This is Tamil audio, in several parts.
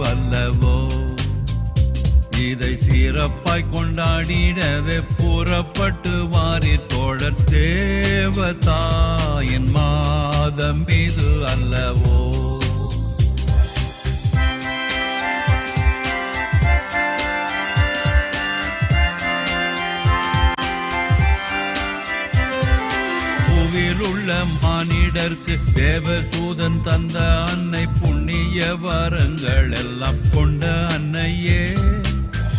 அல்லவோ. இதை சிறப்பாய் கொண்டாடிடவே புறப்பட்டு வாரீர் தோழர், தேவதாயின் மாதம் இது அல்லவோ. உள்ள மானிடர்க்கு தேவதூதன் தந்த அன்னை, புண்ணிய வரங்கள் எல்லாம் கொண்ட அன்னையே.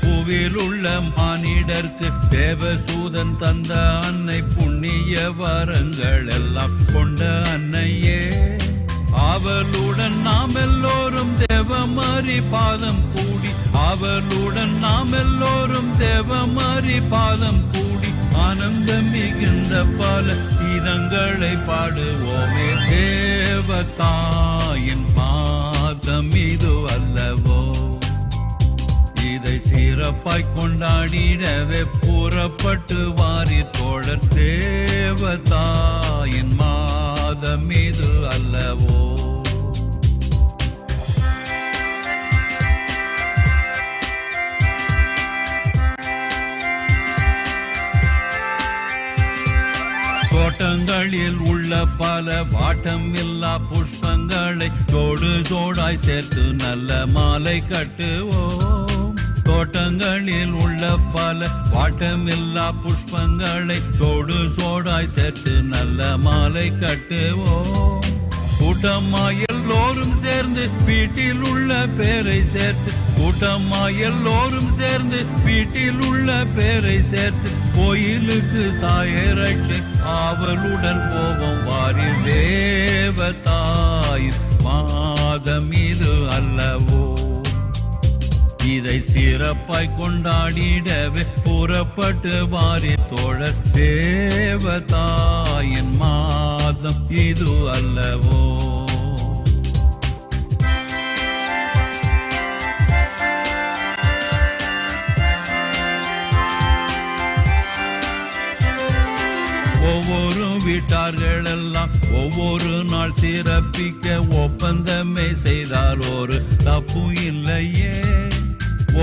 பூவில் உள்ள மானிடர்க்கு தேவதூதன் தந்த அன்னை, புண்ணிய வரங்கள் எல்லாம் கொண்ட அன்னையே. அவளுடன் நாம் எல்லோரும் தேவமாரி பாதம் கூடி, அவளுடன் நாம் எல்லோரும் தேவமாரி பாதம் கூடி, ஆனந்தம் மிகுந்த பல கீதங்களை பாடுவோமே. தேவதாயின் மாதம் இது அல்லவோ. இதை சிறப்பாய் கொண்டாடிடவே புறப்பட்டு வாரீர் தோழர், தேவதாயின் மாதம் இது அல்லவோ. தோட்டங்களில் உள்ள பல வாட்டம் இல்லா புஷ்பங்களை தோடு தோடாய் சேர்த்து நல்ல மாலை கட்டுவோம். தோட்டங்களில் உள்ள பல வாட்டமில்லா புஷ்பங்களை தோடு தோடாய் சேர்த்து நல்ல மாலை கட்டுவோம். கூட்டமாய் எல்லோரும் சேர்ந்து வீட்டில் உள்ள பேரை சேர்த்து, கூட்டமாய் எல்லோரும் சேர்ந்து வீட்டில் உள்ள பேரை சேர்த்து, கோயிலுக்கு சாயரட்சி அவளுடன் போவோம் வாரீர், தேவதாயின் மாதம் இது அல்லவோ. இதை சிறப்பாய் கொண்டாடிடவே புறப்பட்டு வாரீர் தோழர், தேவதாயின் மாதம் இது அல்லவோ. ஒவ்வொரு வீட்டார்கள் எல்லாம் ஒவ்வொரு நாள் சிறப்பிக்க ஒப்பந்தமே செய்தால் ஒரு தப்பு இல்லையே.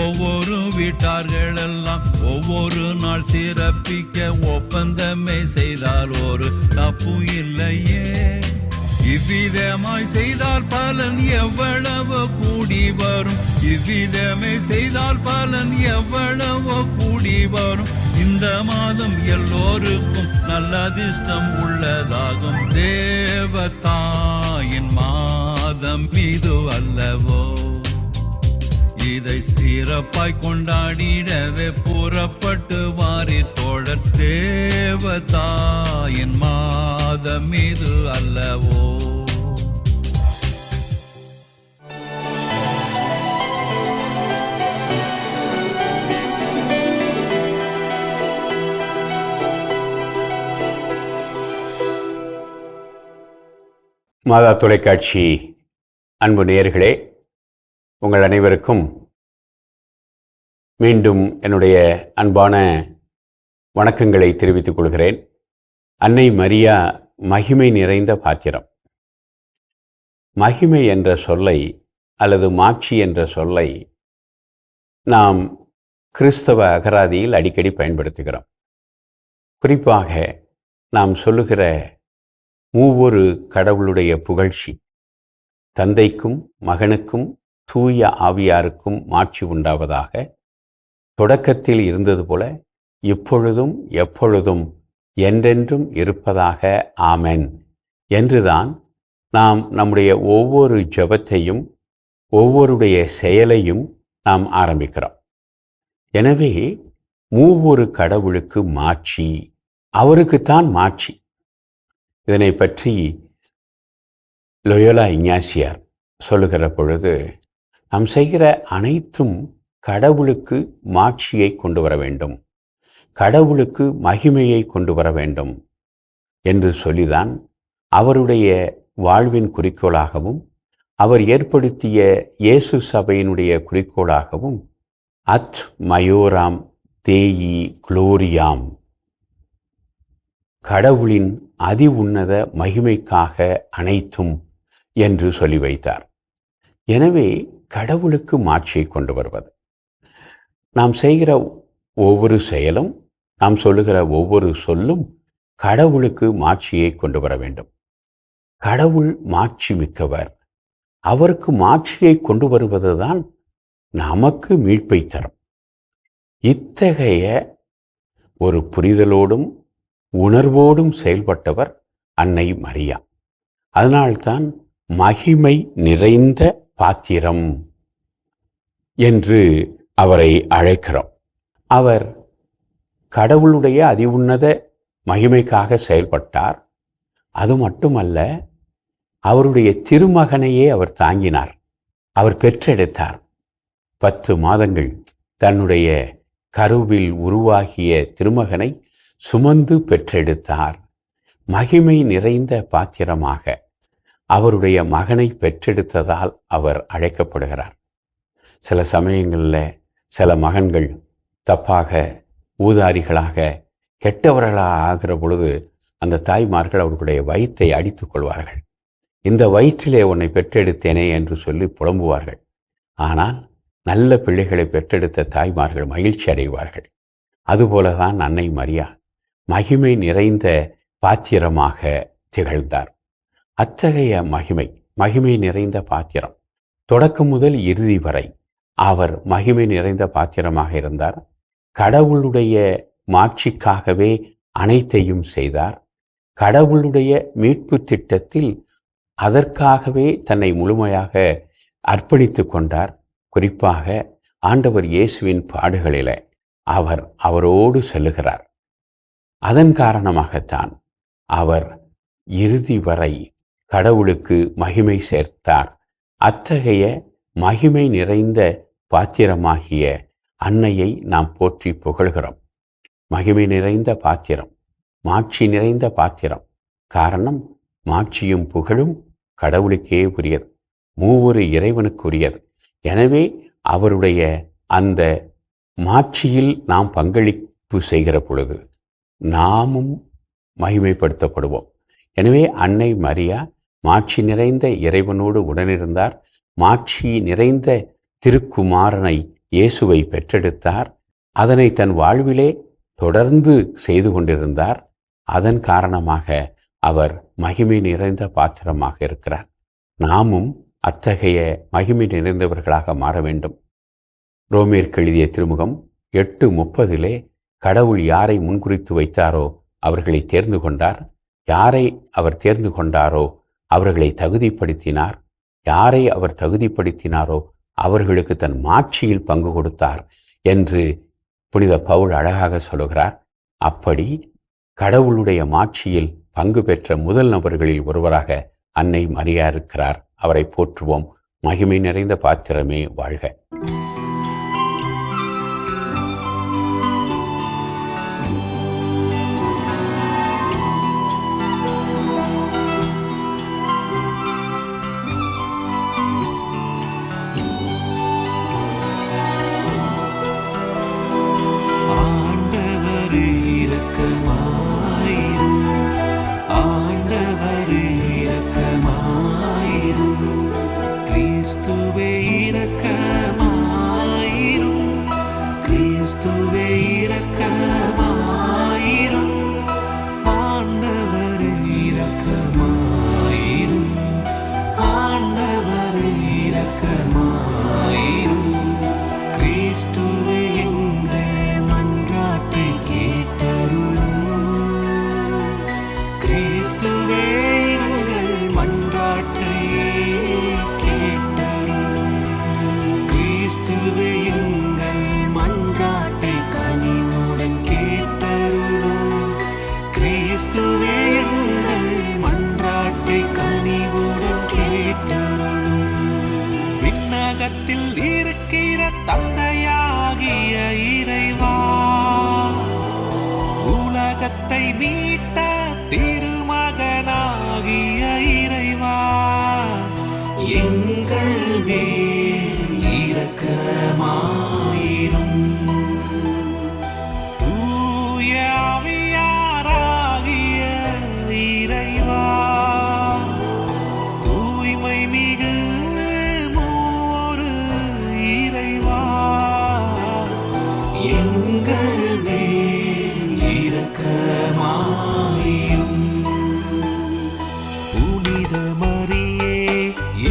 ஒவ்வொரு வீட்டார்கள் எல்லாம் ஒவ்வொரு நாள் சிறப்பிக்க ஒப்பந்தமே செய்தால் ஒரு தப்பு இல்லையே. இவ்விதமாய் செய்தால் பலன் எவ்வளவோ கூடி வரும், இவ்விதமே செய்தால் பலன் எவ்வளவோ கூடி வரும். இந்த மாதம் எல்லோருக்கும் நல்ல அதிர்ஷ்டம் உள்ளதாகும், தேவதாயின் மாதம் இது அல்லவோ. இதை சிறப்பாய் கொண்டாடிடவே புறப்பட்டு வாரீர் தோழர், தேவதாயின் மாதம் இது அல்லவோ. மாதா தொலைக்காட்சி அன்பு நேயர்களே, உங்கள் அனைவருக்கும் மீண்டும் என்னுடைய அன்பான வணக்கங்களை தெரிவித்துக் கொள்கிறேன். அன்னை மரியா மகிமை நிறைந்த பாத்திரம். மகிமை என்ற சொல்லை அல்லது மாட்சி என்ற சொல்லை நாம் கிறிஸ்தவ அகராதியில் அடிக்கடி பயன்படுத்துகிறோம். குறிப்பாக நாம் சொல்லுகிற மூவொரு கடவுளுடைய புகழ்ச்சி, தந்தைக்கும் மகனுக்கும் தூய ஆவியாருக்கும் மாட்சி உண்டாவதாக, தொடக்கத்தில் இருந்தது போல இப்பொழுதும் எப்பொழுதும் என்றென்றும் இருப்பதாக, ஆமென் என்றுதான் நாம் நம்முடைய ஒவ்வொரு ஜெபத்தையும் ஒவ்வொருடைய செயலையும் நாம் ஆரம்பிக்கிறோம். எனவே மூவொரு கடவுளுக்கு மாட்சி, அவருக்குத்தான் மாட்சி. இதனை பற்றி லோயோலா இஞ்ஞாசியார் சொல்லுகிற பொழுது, நாம் செய்கிற அனைத்தும் கடவுளுக்கு மாட்சியை கொண்டு வர வேண்டும், கடவுளுக்கு மகிமையை கொண்டு வர வேண்டும் என்று சொல்லிதான் அவருடைய வாழ்வின் குறிக்கோளாகவும் அவர் ஏற்படுத்திய இயேசு சபையினுடைய குறிக்கோளாகவும் அத் மயோராம் தேயி குளோரியாம், கடவுளின் அதி உன்னத மகிமைக்காக அனைத்தும் என்று சொல்லி வைத்தார். எனவே கடவுளுக்கு மாட்சியை கொண்டு வருவது. நாம் செய்கிற ஒவ்வொரு செயலும், நாம் சொல்லுகிற ஒவ்வொரு சொல்லும் கடவுளுக்கு மாட்சியை கொண்டு வர வேண்டும். கடவுள் மாட்சி மிக்கவர். அவருக்கு மாட்சியை கொண்டு வருவதுதான் நமக்கு மீட்பை தரும். இத்தகைய ஒரு புரிதலோடும் உணர்வோடும் செயல்பட்டவர் அன்னை மரியா. அதனால்தான் மகிமை நிறைந்த பாத்திரம் என்று அவரை அழைக்கிறோம். அவர் கடவுளுடைய அதி உன்னத மகிமைக்காக செயல்பட்டார். அது மட்டுமல்ல, அவருடைய திருமகனையே அவர் தாங்கினார். அவர் பெற்றெடுத்தார். 10 மாதங்கள் தன்னுடைய கருவில் உருவாகிய திருமகனை சுமந்து பெற்றெடுத்தார். மகிமை நிறைந்த பாத்திரமாக அவருடைய மகனை பெற்றெடுத்ததால் அவர் அழைக்கப்படுகிறார். சில சமயங்களில் சில மகன்கள் தப்பாக, ஊதாரிகளாக, கெட்டவர்களாக ஆகிற பொழுது அந்த தாய்மார்கள் அவர்களுடைய வயிற்றை அடித்துக் கொள்வார்கள். இந்த வயிற்றிலே உன்னை பெற்றெடுத்தேனே என்று சொல்லி புலம்புவார்கள். ஆனால் நல்ல பிள்ளைகளை பெற்றெடுத்த தாய்மார்கள் மகிழ்ச்சி அடைவார்கள். அதுபோலதான் அன்னை மரியா மகிமை நிறைந்த பாத்திரமாக திகழ்ந்தார். அத்தகைய மகிமை நிறைந்த பாத்திரம், தொடக்கம் முதல் இறுதி வரை அவர் மகிமை நிறைந்த பாத்திரமாக இருந்தார். கடவுளுடைய மாட்சிக்காகவே அனைத்தையும் செய்தார். கடவுளுடைய மீட்பு திட்டத்தில் அதற்காகவே தன்னை முழுமையாக அர்ப்பணித்து கொண்டார். குறிப்பாக ஆண்டவர் இயேசுவின் பாடுகளில் அவர் அவரோடு செல்லுகிறார். அதன் காரணமாகத்தான் அவர் இறுதி வரை கடவுளுக்கு மகிமை சேர்த்தார். அத்தகைய மகிமை நிறைந்த பாத்திரமாகிய அன்னையை நாம் போற்றி புகழ்கிறோம். மகிமை நிறைந்த பாத்திரம், மாட்சி நிறைந்த பாத்திரம். காரணம், மாட்சியும் புகழும் கடவுளுக்கே உரியது, மூவொரு இறைவனுக்குரியது. எனவே அவருடைய அந்த மாட்சியில் நாம் பங்களிப்பு செய்கிற பொழுது நாமும் மகிமைப்படுத்தப்படுவோம். எனவே அன்னை மரியா மாட்சி நிறைந்த இறைவனோடு உடனிருந்தார். மாட்சி நிறைந்த திருக்குமாரனை இயேசுவை பெற்றெடுத்தார். அதனை தன் வாழ்விலே தொடர்ந்து செய்து கொண்டிருந்தார். அதன் காரணமாக அவர் மகிமை நிறைந்த பாத்திரமாக இருக்கிறார். நாமும் அத்தகைய மகிமை நிறைந்தவர்களாக மாற வேண்டும். ரோமேற்கு எழுதிய திருமுகம் 8:30 கடவுள் யாரை முன்குறித்து வைத்தாரோ அவர்களை தேர்ந்து கொண்டார். யாரை அவர் தேர்ந்து கொண்டாரோ அவர்களை தகுதிப்படுத்தினார். யாரை அவர் தகுதிப்படுத்தினாரோ அவர்களுக்கு தன் மாட்சியில் பங்கு கொடுத்தார் என்று புனித பவுல் அழகாக சொல்கிறார். அப்படி கடவுளுடைய மாட்சியில் பங்கு பெற்ற முதல் நபர்களில் ஒருவராக அன்னை மரியா இருக்கிறார். அவரை போற்றுவோம். மகிமை நிறைந்த பாத்திரமே வாழ்க. தந்தையாகிய இறைவா, உலகத்தை மீட்ட திருமகனாகிய இறைவா, எங்கள் மேல் இரக்கமாயிரும். தூய ஆவியாராகிய இறைவா, தூய்மை மிகு மூவொரு இறைவா எங்கள் மேல் இரக்கமாயிரும். புனித மரியே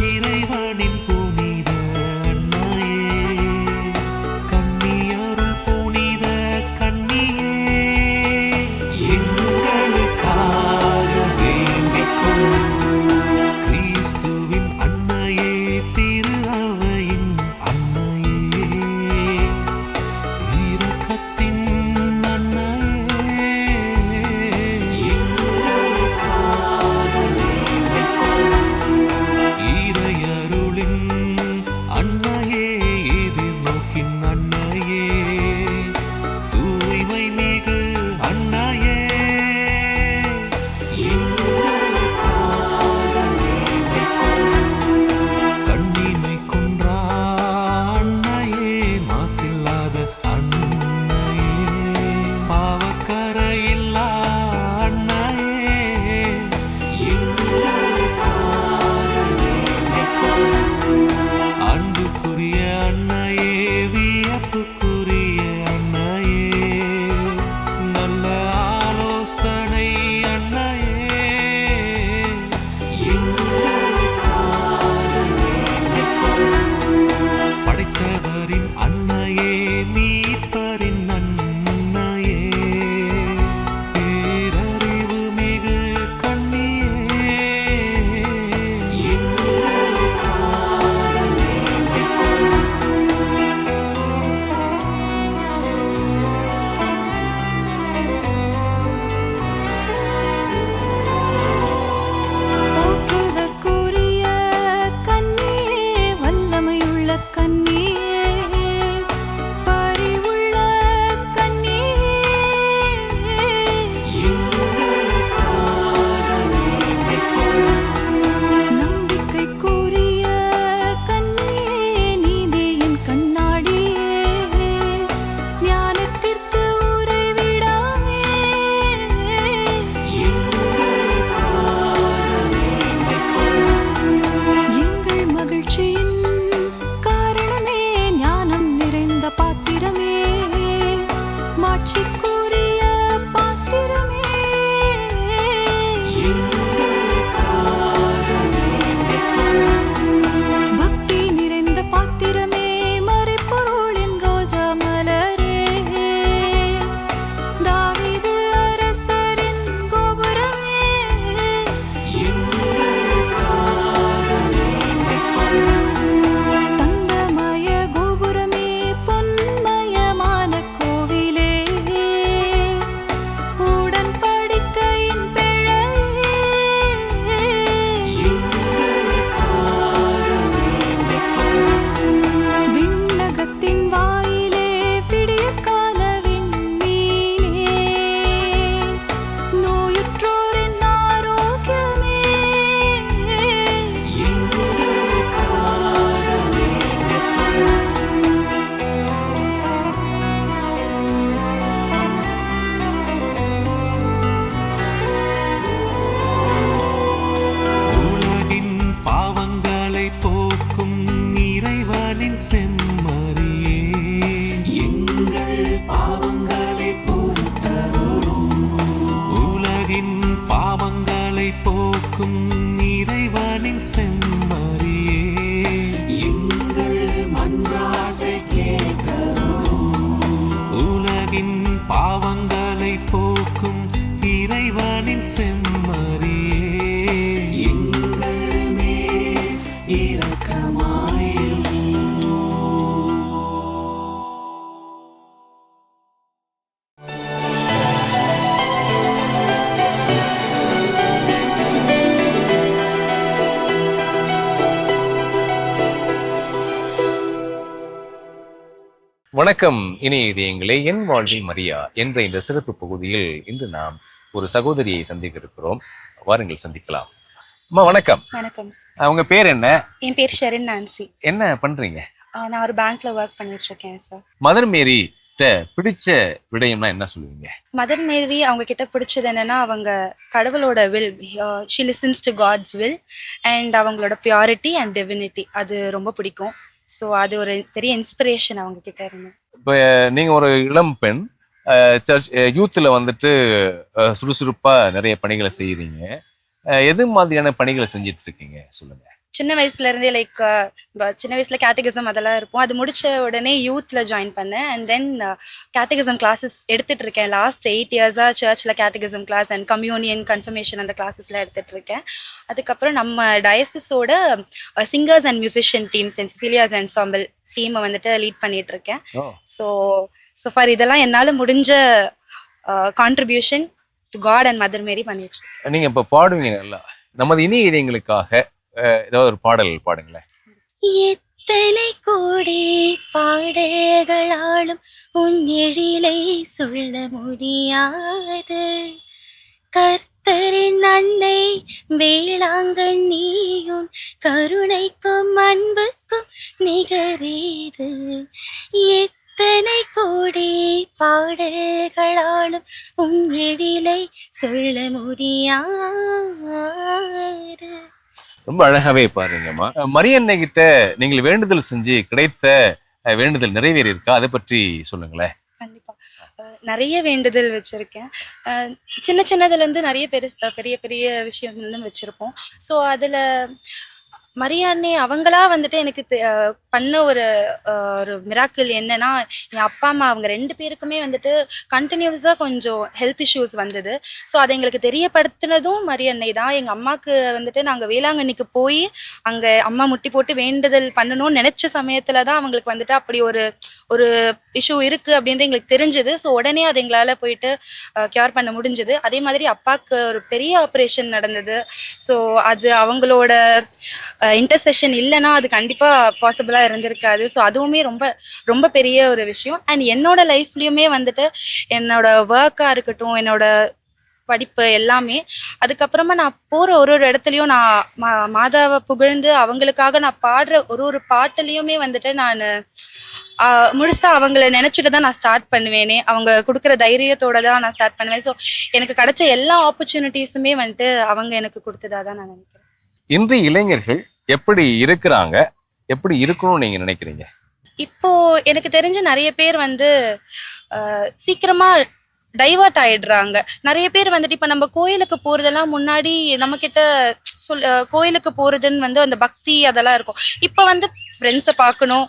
இறைவனின் புனித அன்னையே, கன்னியருள் புனித கன்னியே, எங்களுக்காக வேண்டிக்கொள்ளும். கிறிஸ்துவின் அன்னையே, திரு அவையின் அன்னையே, இரக்கத்தின் அன்னையே, எங்களுக்காக வேண்டிக்கொள்ளும். இறையருளின் அன்னையே, எதிர்நோக்கின் அன்னையே, தூய்மை மிகு அன்னையே, எங்களுக்காக வேண்டிக்கொள்ளும். கண்ணிமை குன்றா அன்னையே, மாசில்லாத அன்னையே, பாவக்கரையில்லா அன்னையே, எங்களுக்காக வேண்டிக்கொள்ளும். அன்புக்குரிய அன்னையே, வியப்புக்குரிய அன்னையே, நல்ல ஆலோசனை அன்னையே, எங்களுக்காக வேண்டிக்கொள்ளும். படைத்தவரின் அன்னையே, மீட்பரின் அன்னையே, பேரறிவு மிகு கன்னியே, எங்களுக்காக வேண்டிக்கொள்ளும். போற்றுதற்குரிய கன்னியே, வல்லமையுள்ள கன்னியே, பரிவுள்ள கன்னியே, எங்களுக்காக வேண்டிக்கொள்ளும். நம்பிக்கைக்குரிய கன்னியே, நீதியின் கண்ணாடியே, ஞானத்திற்கு உறைவிடமே, எங்களுக்காக வேண்டிக்கொள்ளும். எங்கள் மகிழ்ச்சியின் காரணமே, ஞானம் நிறைந்த பாத்திரமே, மாட்சிக்குரிய பாத்திரமே, எங்களுக்காக வேண்டிக்கொள்ளும். பக்தி நிறைந்த பாத்திரமே, மறைபொருளின் ரோஜா மலரே, தாவீது அரசரின் கோபுரமே, எங்களுக்காக வேண்டிக்கொள்ளும். தங்கமய கோபுரமே, பொன்மயமான கோவிலே, உடன்படிக்கையின் பிழையே, எங்களுக்காக வேண்டிக்கொள்ளும். விண்ணகத்தின் வாயிலே, விடியற்கால விண்மீனே, நோயுற்றோரின் ஆரோக்கியமே, எங்களுக்காக வேண்டிக்கொள்ளும். உலகின் பாவங்களை போக்கும் இறைவனின் செம்மறியே, எங்கள் பாவங்களை பொறுத்தருளும். உலகின் பாவங்களை போக்கும் இறைவனின் செம்மறியே, எங்கள் மன்றாட்டை கேட்டருளும். உலகின் பாவங்களை போக்கும் இறைவனின் செம்மறியே, எங்கள் மேல் இரக்கமாயிரும். வணக்கம் இணைய இதயங்களே, என் வாழ்வில் மரியா என்ற இந்த சிறப்பு பகுதியில் இன்று நாம் ஒரு சகோதரியை சந்திக்க இருக்கிறோம். வாருங்கள் சந்திக்கலாம். அம்மா வணக்கம். வணக்கம் சார். உங்க பேர் என்ன? என் பேர் ஷெரின் நான்சி. என்ன பண்றீங்க? நான் ஒரு பேங்க்ல ஒர்க் பண்ணிட்டு இருக்கேன் சார். மதர் மேரி பிடிச்ச விடயம்னா என்ன சொல்லுவீங்க? மதர் மேரி அவங்க கிட்ட பிடிச்சது என்னன்னா, அவங்க கடவுளோட will, she listens to God's will, and அவங்களோட பியூரிட்டி அண்ட் டிவினிட்டி, அது ரொம்ப பிடிக்கும். ஸோ அது ஒரு பெரிய இன்ஸ்பிரேஷன் அவங்க கிட்ட இருந்து. இப்போ நீங்க ஒரு இளம் பெண், சர்ச் யூத்தில் வந்துட்டு சுறுசுறுப்பா நிறைய பணிகளை செய்யறீங்க. எது மாதிரியான பணிகளை செஞ்சுட்டு இருக்கீங்க சொல்லுங்க. சின்ன வயசுல இருந்தே லைக் சின்ன வயசுல கேட்டகிசம் அதெல்லாம் இருக்கும். அது முடிச்ச உடனே யூத்ல ஜாயின் பண்ணேன். அண்ட் தென் கேட்டகிசம் கிளாஸஸ் எடுத்துட்டு இருக்கேன். லாஸ்ட் 8 இயர்ஸா சர்ச்ல catechism class and communion confirmation அந்த கிளாஸஸ்லாம் எடுத்துட்டு இருக்கேன். அதுக்கப்புறம் நம்ம டயசிஸோட singers and musician team saint Cecilia's ensemble டீமை வந்துட்டு லீட் பண்ணிட்டு இருக்கேன். ஸோ ஃபார் இதெல்லாம் என்னால் முடிஞ்ச contribution to God and Mother Mary பண்ணிட்டு இருக்கேன். நீங்க இப்ப பாடுவீங்க நல்லா. நமது இனிய இதயங்களுக்காக ஏதாவது ஒரு பாடல் பாடுங்களேன். எத்தனை கோடி பாடல்களாலும் உன் எழிலை சொல்ல முடியாது. கர்த்தரின் அன்னை வேளாங்கண்ணியும் கருணைக்கும் அன்புக்கும் நிகரேது. எத்தனை கோடி பாடல்களாலும் உன் எழிலை சொல்ல முடியாது. ரொம்ப அழகாவே பாருங்கம்மா. மரியன்னை கிட்ட நீங்கள் வேண்டுதல் செஞ்சு கிடைத்த வேண்டுதல் நிறைவேறி இருக்கா? அதை பற்றி சொல்லுங்களேன். கண்டிப்பா நிறைய வேண்டுதல் வச்சிருக்கேன். சின்ன சின்னதுல இருந்து நிறைய பெரிய பெரிய விஷயம் வச்சிருப்போம். ஸோ அதுல மரியாண்ணே அவங்களா வந்துட்டு எனக்கு பண்ண ஒரு மிராக்கிள் என்னன்னா, என் அப்பா அம்மா அவங்க 2 பேருக்குமே வந்துட்டு கண்டினியூஸாக கொஞ்சம் ஹெல்த் இஷ்யூஸ் வந்தது. ஸோ அதை எங்களுக்கு தெரியப்படுத்தினதும் மரியன்னை தான். எங்கள் அம்மாவுக்கு வந்துட்டு நாங்கள் வேளாங்கண்ணிக்கு போய் அங்கே அம்மா முட்டி போட்டு வேண்டுதல் பண்ணணும்னு நினச்ச சமயத்தில் தான் அவங்களுக்கு வந்துட்டு அப்படி ஒரு இஷ்யூ இருக்குது அப்படின்றது எங்களுக்கு தெரிஞ்சுது. ஸோ உடனே அது எங்களால் போயிட்டு கியூர் பண்ண முடிஞ்சுது. அதே மாதிரி அப்பாவுக்கு ஒரு பெரிய ஆப்ரேஷன் நடந்தது. ஸோ அது அவங்களோட இன்டர்செஷன் இல்லைன்னா அது கண்டிப்பாக பாசிபிளாக இருந்திருக்காது. ஸோ அதுவுமே ரொம்ப ரொம்ப பெரிய ஒரு விஷயம். அண்ட் என்னோட லைஃப்லேயுமே வந்துட்டு என்னோட ஒர்க்காக இருக்கட்டும், என்னோட படிப்பு எல்லாமே, அதுக்கப்புறமா நான் போகிற ஒரு இடத்துலையும் நான் மாதாவை புகழ்ந்து அவங்களுக்காக நான் பாடுற ஒரு பாட்டுலேயுமே வந்துட்டு நான் முழுசா அவங்கள நினைச்சிட்டு தான் நான் ஸ்டார்ட் பண்ணுவேனே. அவங்க கொடுக்குற தைரியத்தோட தான் நான் ஸ்டார்ட் பண்ணுவேன். ஸோ எனக்கு கிடைச்ச எல்லா ஆப்பர்ச்சுனிட்டிஸுமே வந்துட்டு அவங்க எனக்கு கொடுத்ததா தான் நான் நினைக்கிறேன். இன்றைய இளைஞர்கள் எப்படி இருக்கிறாங்க, எப்படி இருக்கணும்னு நீங்க நினைக்கிறீங்க? இப்போ எனக்கு தெரிஞ்ச நிறைய பேர் வந்து சீக்கிரமா டைவர்ட் ஆயிடுறாங்க. நிறைய பேர் வந்துட்டு இப்ப நம்ம கோயிலுக்கு போறதெல்லாம் முன்னாடி நம்ம கிட்ட கோயிலுக்கு போறதுன்னு வந்து அந்த பக்தி அதெல்லாம் இருக்கும். இப்ப வந்து ஃப்ரெண்ட்ஸை பார்க்கணும்,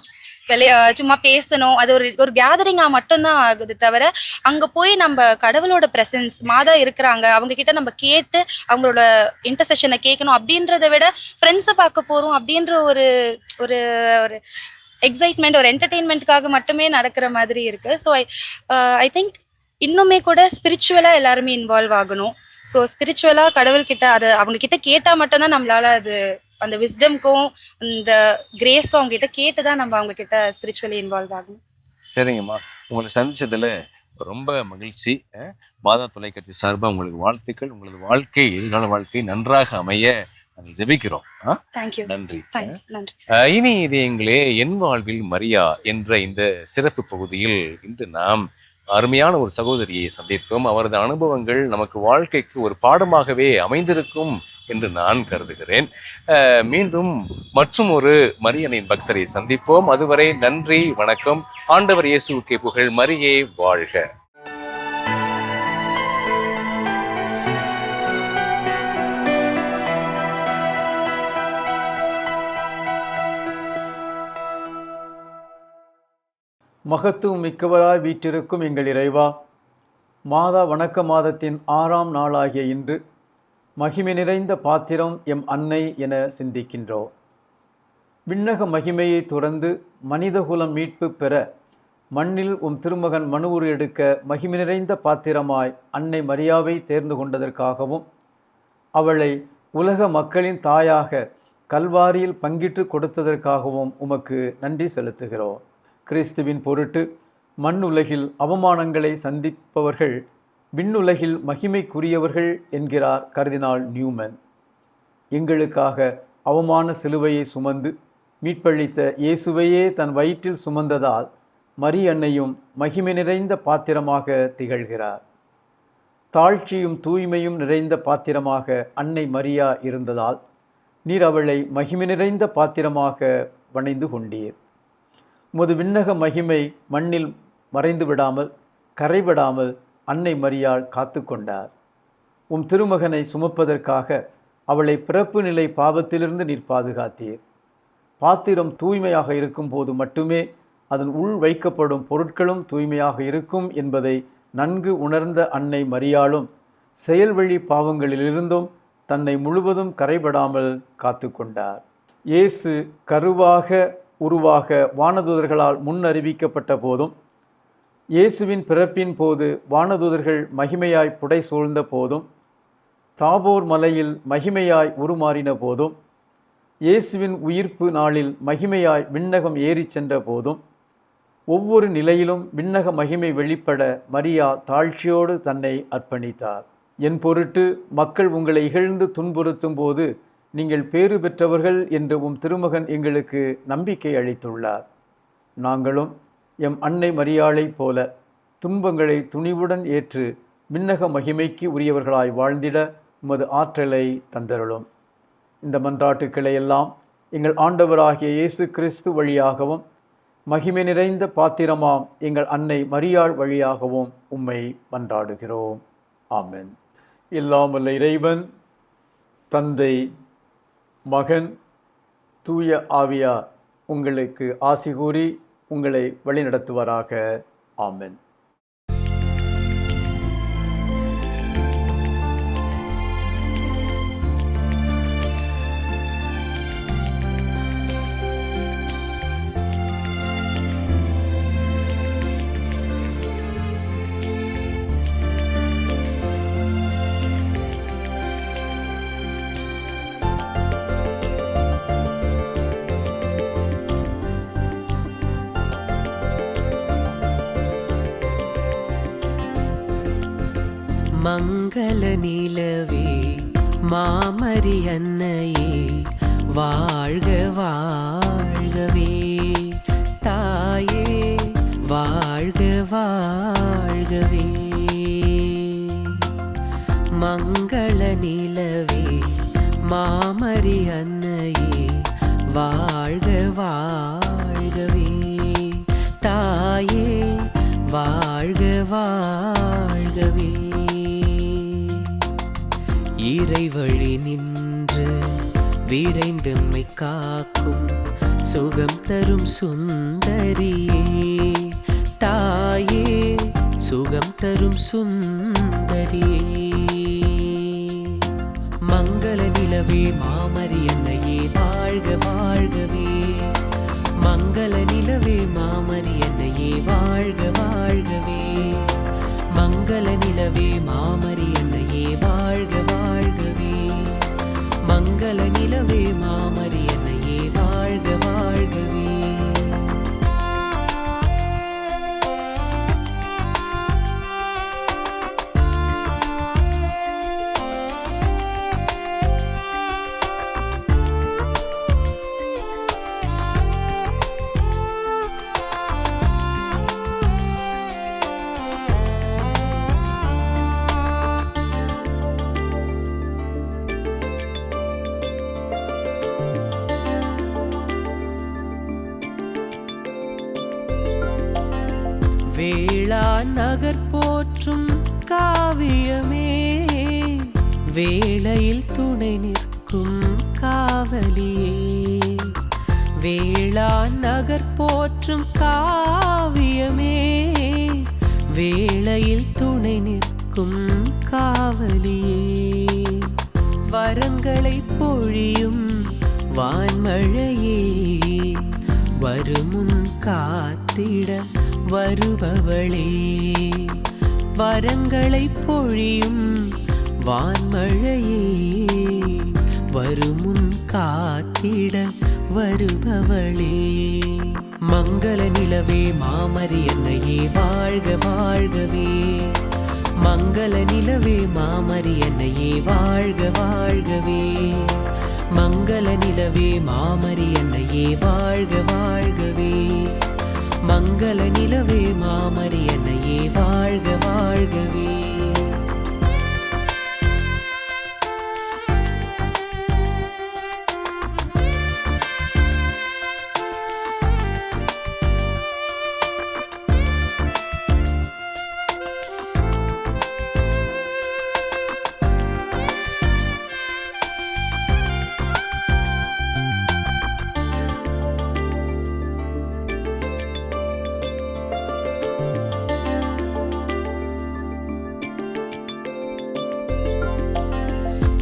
சும்மா பேசணும், அது ஒரு கேதரிங்கா மட்டும்தான் ஆகுது தவிர அங்க போய் நம்ம கடவுளோட பிரசன்ஸ் மாதா இருக்கிறாங்க அவங்க கிட்ட நம்ம கேட்டு அவங்களோட இன்டர்செஷனை கேட்கணும் அப்படின்றத விட ஃப்ரெண்ட்ஸை பார்க்க போறோம் அப்படின்ற ஒரு ஒரு ஒரு எக்ஸைட்மெண்ட், ஒரு என்டர்டெயின்மெண்ட்காக மட்டுமே நடக்கிற மாதிரி இருக்கு. ஸோ ஐ திங்க் இன்னுமே கூட ஸ்பிரிச்சுவலா எல்லாருமே இன்வால்வ் ஆகணும். ஸோ ஸ்பிரிச்சுவலா கடவுள்கிட்ட அதை அவங்க கிட்ட கேட்டா மட்டும்தான் நம்மளால அது அந்த விஸ்டம்க்கும் அந்த கிரேஸ்க்கும் அவங்க கிட்ட கேட்டுதான் நம்ம அவங்க கிட்ட ஸ்பிரிச்சுவலி இன்வால்வ் ஆகணும். சரிங்கம்மா, உங்களை சந்திச்சதுல ரொம்ப மகிழ்ச்சி. மாதா தொலைக்காட்சி சார்பாக உங்களுக்கு வாழ்த்துக்கள். உங்களது வாழ்க்கை, எதிர்கால வாழ்க்கை நன்றாக அமைய நாங்கள் ஜெபிக்கிறோம். தேங்க்யூ. நன்றி. நன்றி. இனி இதயங்களே, என் வாழ்வில் மரியா என்ற இந்த சிறப்பு பகுதியில் இன்று நாம் அருமையான ஒரு சகோதரியை சந்தித்தோம். அவரது அனுபவங்கள் நமக்கு வாழ்க்கைக்கு ஒரு பாடமாகவே அமைந்திருக்கும் என்று நான் கருதுகிறேன். மீண்டும் மற்றும் ஒரு மரியனின் பக்தரை சந்திப்போம். அதுவரை நன்றி, வணக்கம். ஆண்டவர் இயேசுவுக்கே புகழ். மரியே வாழ்க. மகத்துவம் மிக்கவராய் வீற்றிருக்கும் எங்கள் இறைவா, மாதா வணக்க மாதத்தின் 6ஆம் நாளாகிய இன்று மகிமை நிறைந்த பாத்திரம் எம் அன்னை என சிந்திக்கின்றோம். விண்ணக மகிமையை துறந்து மனிதகுலம் மீட்பு பெற மண்ணில் திருமகன் மனுவுரு எடுக்க மகிமை நிறைந்த பாத்திரமாய் அன்னை மரியாவை தேர்ந்து கொண்டதற்காகவும் அவளை உலக மக்களின் தாயாக கல்வாரியில் பங்கிட்டு கொடுத்ததற்காகவும் உமக்கு நன்றி செலுத்துகிறோம். கிறிஸ்துவின் பொருட்டு மண்ணுலகில் அவமானங்களை சந்திப்பவர்கள் விண்ணுலகில் மகிமைக்குரியவர்கள் என்கிறார் கர்தினால் நியூமன். எங்களுக்காக அவமான சிலுவையை சுமந்து மீட்பளித்த இயேசுவையே தன் வயிற்றில் சுமந்ததால் மரியன்னையும் மகிமை நிறைந்த பாத்திரமாக திகழ்கிறார். தாழ்ச்சியும் தூய்மையும் நிறைந்த பாத்திரமாக அன்னை மரியா இருந்ததால் நீர் அவளை மகிமை நிறைந்த பாத்திரமாக வணைந்து கொண்டீர். உமது விண்ணக மகிமை மண்ணில் மறைந்து விடாமல் கரைபடாமல் அன்னை மரியாள் காத்து கொண்டார். உம் திருமகனை சுமப்பதற்காக அவளை பிறப்பு நிலை பாவத்திலிருந்து நீர் பாதுகாத்தீர். பாத்திரம் தூய்மையாக இருக்கும் போது மட்டுமே அதன் உள் வைக்கப்படும் பொருட்களும் தூய்மையாக இருக்கும் என்பதை நன்கு உணர்ந்த அன்னை மரியாளும் செயல்வழி பாவங்களிலிருந்தும் தன்னை முழுவதும் கரைபடாமல் காத்து கொண்டார். இயேசு கருவாக உருவாக வானதூதர்களால் முன்னறிவிக்கப்பட்ட போதும், இயேசுவின் பிறப்பின் போது வானதூதர்கள் மகிமையாய் புடை சூழ்ந்த போதும், தாபோர் மலையில் மகிமையாய் உருமாறின போதும், இயேசுவின் உயிர்ப்பு நாளில் மகிமையாய் விண்ணகம் ஏறிச் சென்ற போதும், ஒவ்வொரு நிலையிலும் விண்ணக மகிமை வெளிப்பட மரியா தாழ்ச்சியோடு தன்னை அர்ப்பணித்தார். என் பொருட்டு மக்கள் உங்களை இகழ்ந்து துன்புறுத்தும் போது நீங்கள் பேறு பெற்றவர்கள் என்று உம் திருமகன் எங்களுக்கு நம்பிக்கை அளித்துள்ளார். நாங்களும் எம் அன்னை மரியாளைப் போல துன்பங்களை துணிவுடன் ஏற்று விண்ணக மகிமைக்கு உரியவர்களாய் வாழ்ந்திட உமது ஆற்றலை தந்தருளும். இந்த மன்றாட்டுக்களை எல்லாம் எங்கள் ஆண்டவராகிய இயேசு கிறிஸ்து வழியாகவும் மகிமை நிறைந்த பாத்திரமாம் எங்கள் அன்னை மரியாள் வழியாகவும் உம்மை மன்றாடுகிறோம். ஆமென். எல்லாம் வல்ல இறைவன் தந்தை, மகன், தூய ஆவியார் உங்களுக்கு ஆசி கூறி உங்களை வழிநடத்துவாராக. ஆமென். மங்கள நிலவே மாமரி அன்னையே வாழ்க வாழ்கவே, தாயே வாழ்க வாழ்கவே. மங்கள நிலவே மாமரி அன்னையே வாழ்க வாழ்கவே, தாயே வாழ்க வாழ்கவே. இறைவழி நின்று விரைந்தம்மை காக்கும் சுகம் தரும் சுந்தரியே, தாயே சுகம் தரும் சுந்தரியே. மங்கள நிலவே மாமரி அன்னையே வாழ்க வாழ்கவே, மங்கள நிலவே மாமரி அன்னையே வாழ்க வாழ்கவே, மங்கள நிலவே மாமரி அன்னையே வாழ்க வாழ்கவே, மங்கள நிலவே மாமரி அன்னையே வாழ்க வாழ்கவே. வேளா நகர் போற்றும் காவியமே, வேளையில் துணை நிற்கும் காவலியே. வேளா நகர் போற்றும் காவியமே, வேளையில் துணை நிற்கும் காவலியே. வரங்களை பொழியும் வான்மழையே, வருமுன் காத்திட வருபவளே. வரங்களை பொழியும் வான்மழையே, வருமுன் காத்திட வருபவளே. மங்கள நிலவே மாமரி அன்னையே வாழ்க வாழ்கவே, மங்கள நிலவே மாமரி அன்னையே வாழ்க வாழ்கவே, மங்கள நிலவே மாமரி அன்னையே வாழ்க வாழ்கவே, மங்கள நிலவே மாமரி அன்னையே வாழ்க வாழ்கவே.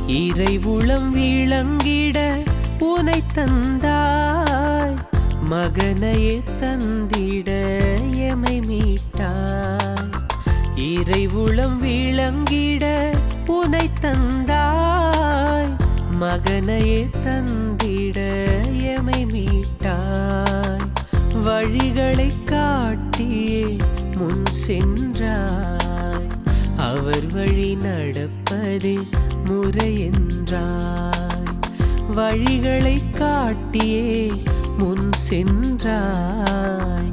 இறைவுளம் விளங்கிட உனை தந்தாய், மகனையே தந்திட எமை மீட்டாய். இறைவுளம் விளங்கிட உனை தந்தாய், மகனையே தந்திட எமை மீட்டாய். வழிகளை காட்டியே முன் சென்றாய், அவர் வழி நடப்பதே முறை என்றாய். வழிகளை காட்டியே முன் சென்றாய்,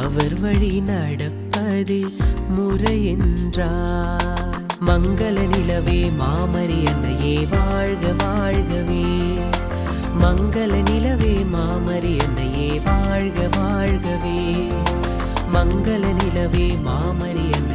அவர் வழி நடப்பதே முறை என்றாய். மங்கள நிலவே மாமரி அன்னையே வாழ்க வாழ்கவே, மங்கள நிலவே மாமரி அன்னையே வாழ்க வாழ்கவே, மங்கள நிலவே மாமரி அன்னையே